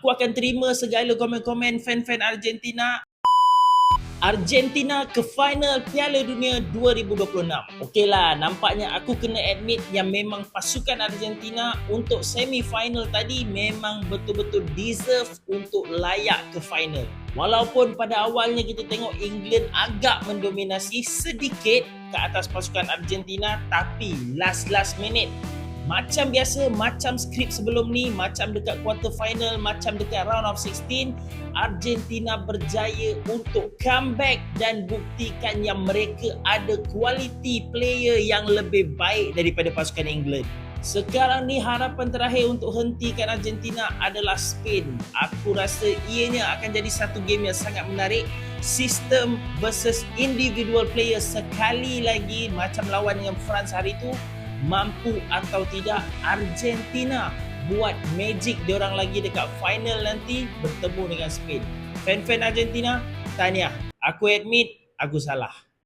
Aku akan terima segala komen-komen fan-fan Argentina. Argentina ke final Piala Dunia 2026. Okeylah, nampaknya aku kena admit yang memang pasukan Argentina untuk semi final tadi memang betul-betul deserve untuk layak ke final. Walaupun pada awalnya kita tengok England agak mendominasi sedikit ke atas pasukan Argentina, tapi last minute macam biasa, macam skrip sebelum ni, macam dekat quarter final, macam dekat round of 16, Argentina berjaya untuk comeback dan buktikan yang mereka ada quality player yang lebih baik daripada pasukan England. Sekarang ni harapan terakhir untuk hentikan Argentina adalah Spain. Aku rasa ianya akan jadi satu game yang sangat menarik. Sistem versus individual player sekali lagi macam lawan dengan France hari tu. Mampu atau tidak Argentina buat magic diorang lagi dekat final nanti bertemu dengan Spain. Fan-fan Argentina, tahniah. Aku admit, aku salah.